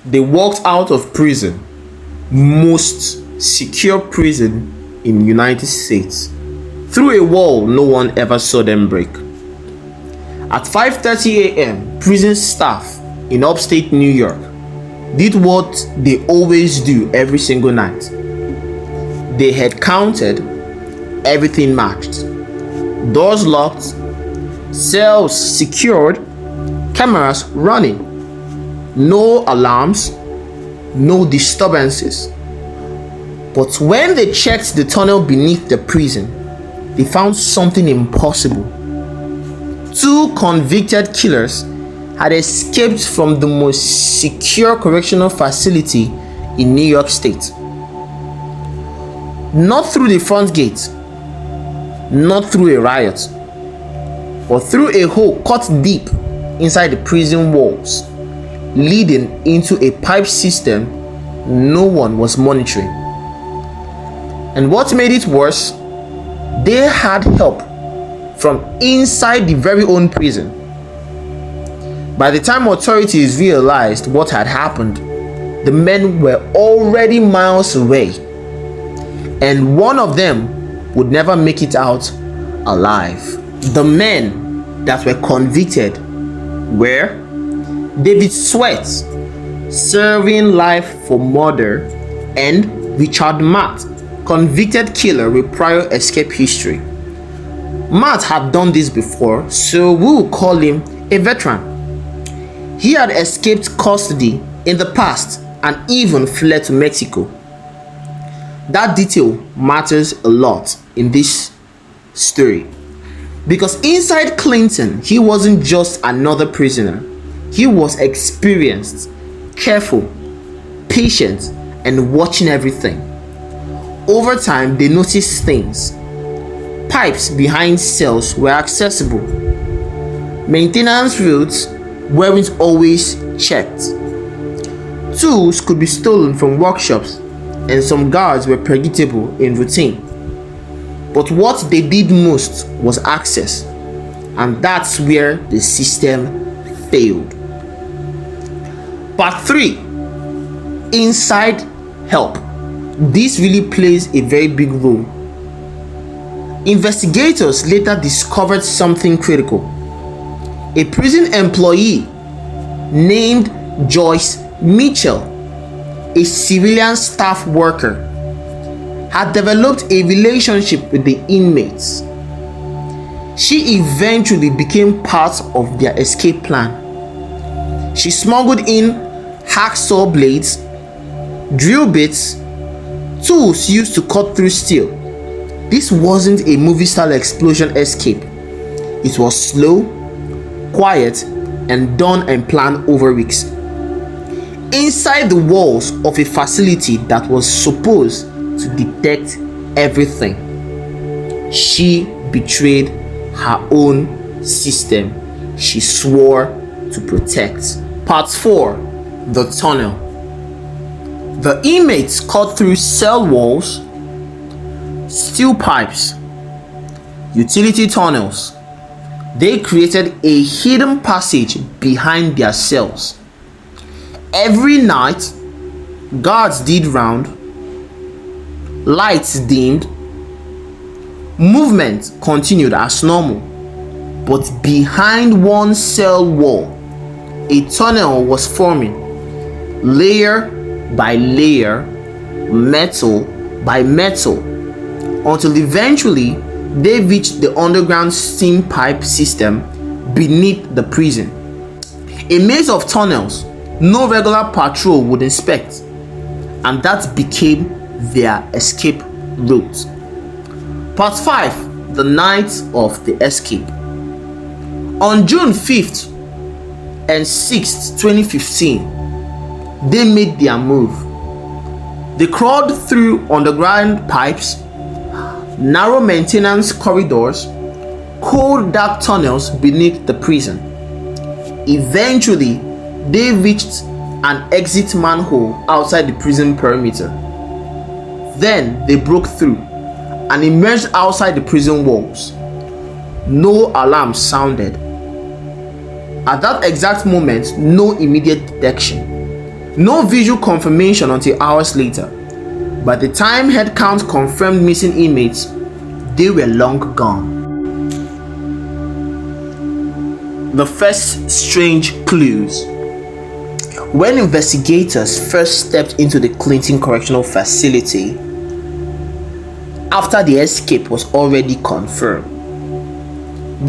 They walked out of prison, most secure prison in United States, through a wall no one ever saw them break. At 5:30 a.m., prison staff in upstate New York did what they always do every single night. They had counted, everything matched. Doors locked, cells secured, cameras running. No alarms, no disturbances. But when they checked the tunnel beneath the prison, they found something impossible. Two convicted killers had escaped from the most secure correctional facility in New York State. Not through the front gate, not through a riot, but through a hole cut deep inside the prison walls, leading into a pipe system no one was monitoring. And what made it worse, they had help from inside the very own prison. By the time authorities realized what had happened, the men were already miles away, and one of them would never make it out alive. The men that were convicted were David Sweat, serving life for murder, and Richard Matt, convicted killer with prior escape history. Matt had done this before, so we will call him a veteran. He had escaped custody in the past and even fled to Mexico. That detail matters a lot in this story, because inside Clinton, he wasn't just another prisoner. He was experienced, careful, patient, and watching everything. Over time, they noticed things. Pipes behind cells were accessible. Maintenance routes weren't always checked. Tools could be stolen from workshops, and some guards were predictable in routine. But what they did most was access, and that's where the system failed. Part 3. Inside help. This really plays a very big role. Investigators later discovered something critical. A prison employee named Joyce Mitchell, a civilian staff worker, had developed a relationship with the inmates. She eventually became part of their escape plan. She smuggled in hacksaw blades, drill bits, tools used to cut through steel. This wasn't a movie-style explosion escape. It was slow, quiet, and done and planned over weeks. Inside the walls of a facility that was supposed to detect everything, she betrayed her own system she swore to protect. Part 4. The tunnel. The inmates cut through cell walls, steel pipes, utility tunnels. They created a hidden passage behind their cells. Every night, guards did round, lights dimmed, movement continued as normal. But behind one cell wall, a tunnel was forming, layer by layer, metal by metal, until eventually they reached the underground steam pipe system beneath the prison. A maze of tunnels no regular patrol would inspect, and that became their escape route. Part 5. The night of the escape. On June 5th and 6th, 2015, they made their move. They crawled through underground pipes, narrow maintenance corridors, cold dark tunnels beneath the prison. Eventually, they reached an exit manhole outside the prison perimeter. Then they broke through and emerged outside the prison walls. No alarm sounded. At that exact moment, no immediate detection. No visual confirmation until hours later. By the time head count confirmed missing inmates, they were long gone. The first strange clues. When investigators first stepped into the Clinton Correctional Facility, after the escape was already confirmed,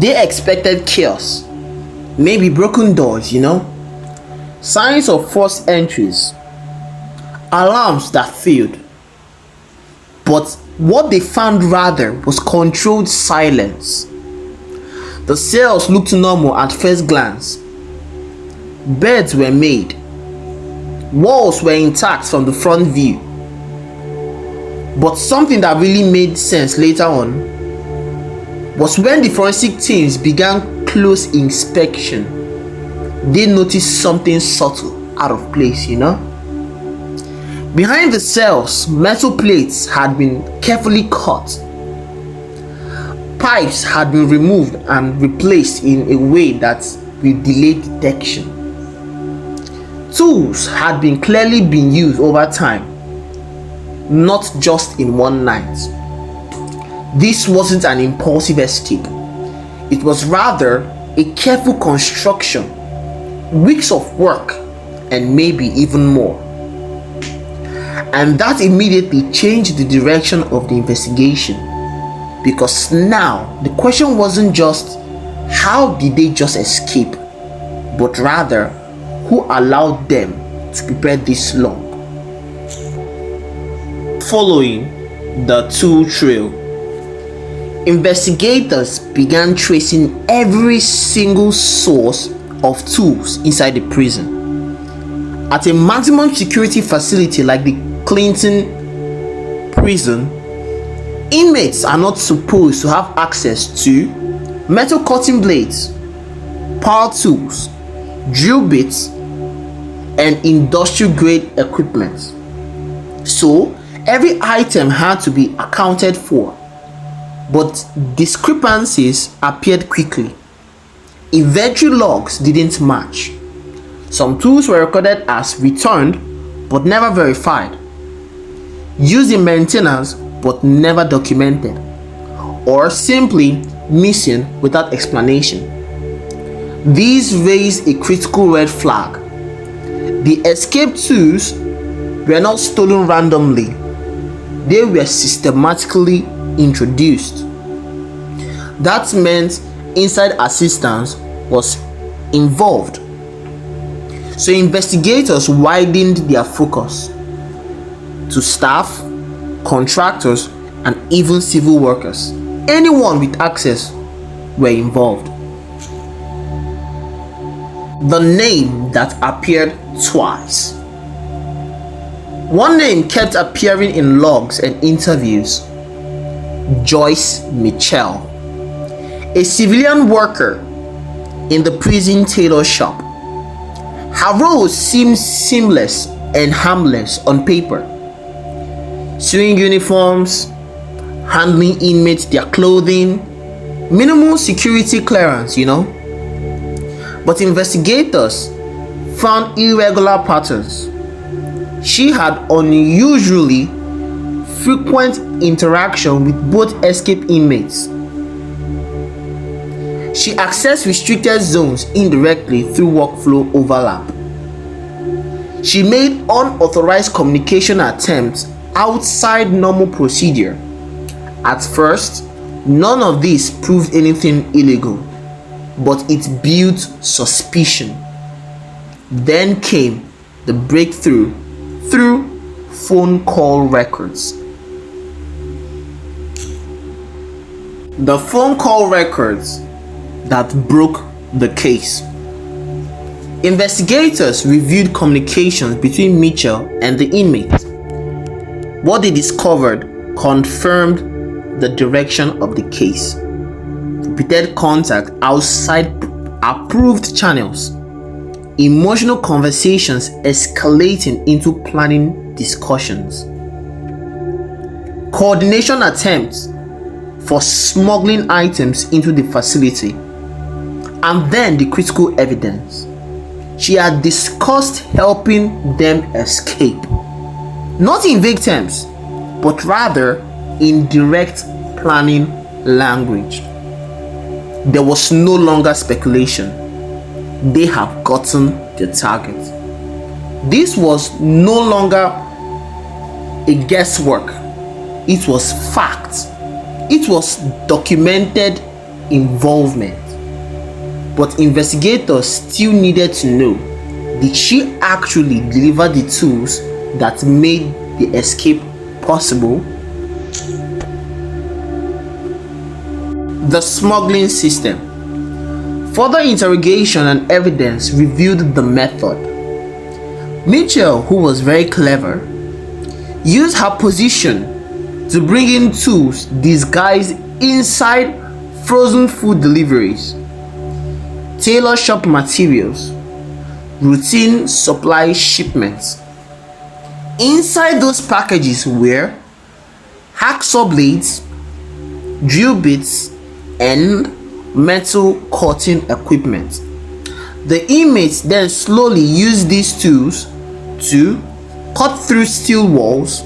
they expected chaos, maybe broken doors, signs of forced entries, alarms that failed. But what they found rather was controlled silence. The cells looked normal at first glance. Beds were made. Walls were intact from the front view. But something that really made sense later on was when the forensic teams began close inspection. They noticed something subtle out of place, Behind the cells, metal plates had been carefully cut. Pipes had been removed and replaced in a way that will delay detection. Tools had clearly been used over time, not just in one night. This wasn't an impulsive escape. It was rather a careful construction, weeks of work, and maybe even more. And that immediately changed the direction of the investigation, because now the question wasn't just how did they just escape, but rather who allowed them to prepare this long. Following the tool trail, investigators began tracing every single source of tools inside the prison. At a maximum security facility like the Clinton prison, inmates are not supposed to have access to metal cutting blades, power tools, drill bits, and industrial grade equipment. So every item had to be accounted for, but discrepancies appeared quickly. Inventory logs didn't match. Some tools were recorded as returned but never verified, used in maintenance but never documented, or simply missing without explanation. These raised a critical red flag. The escape tools were not stolen randomly. They were systematically introduced. That meant inside assistance was involved. So investigators widened their focus to staff, contractors, and even civil workers. Anyone with access were involved. The name that appeared twice. One name kept appearing in logs and interviews: Joyce Mitchell, a civilian worker in the prison tailor shop. Her role seemed seamless and harmless on paper. Sewing uniforms, handling inmates their clothing, minimal security clearance, But investigators found irregular patterns. She had unusually frequent interaction with both escaped inmates. She accessed restricted zones indirectly through workflow overlap. She made unauthorized communication attempts outside normal procedure. At first, none of this proved anything illegal, but it built suspicion. Then came the breakthrough through phone call records. The phone call records that broke the case. Investigators reviewed communications between Mitchell and the inmates. What they discovered confirmed the direction of the case. Repeated contact outside approved channels. Emotional conversations escalating into planning discussions. Coordination attempts for smuggling items into the facility. And then the critical evidence. she had discussed helping them escape. Not in vague terms, but rather in direct planning language. There was no longer speculation. They have gotten the target. This was no longer a guesswork. It was fact. It was documented involvement. But investigators still needed to know, did she actually deliver the tools that made the escape possible? The smuggling system. Further interrogation and evidence revealed the method. Mitchell, who was very clever, used her position to bring in tools disguised inside frozen food deliveries, tailor shop materials, routine supply shipments. Inside those packages were hacksaw blades, drill bits, and metal cutting equipment. The inmates then slowly used these tools to cut through steel walls,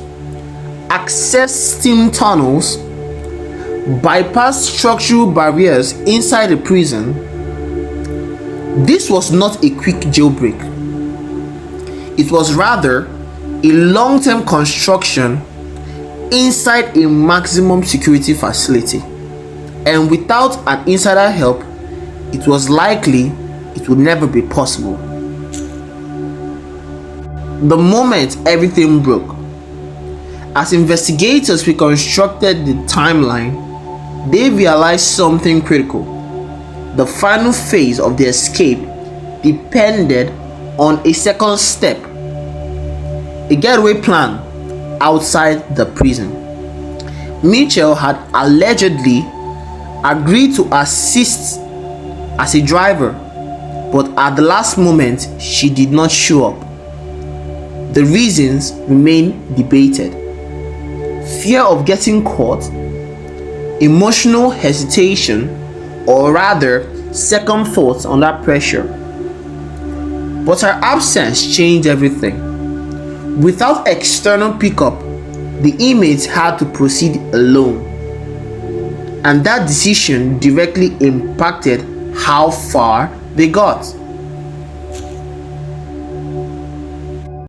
access steam tunnels, bypass structural barriers inside the prison. This was not a quick jailbreak. It was rather a long-term construction inside a maximum security facility. And without an insider help, it was likely it would never be possible. The moment everything broke, as investigators reconstructed the timeline, they realized something critical. The final phase of the escape depended on a second step, a getaway plan outside the prison. Mitchell had allegedly agreed to assist as a driver, but at the last moment she did not show up. The reasons remain debated. Fear of getting caught, emotional hesitation, or rather second thoughts under pressure. But her absence changed everything. Without external pickup, the inmates had to proceed alone. And that decision directly impacted how far they got.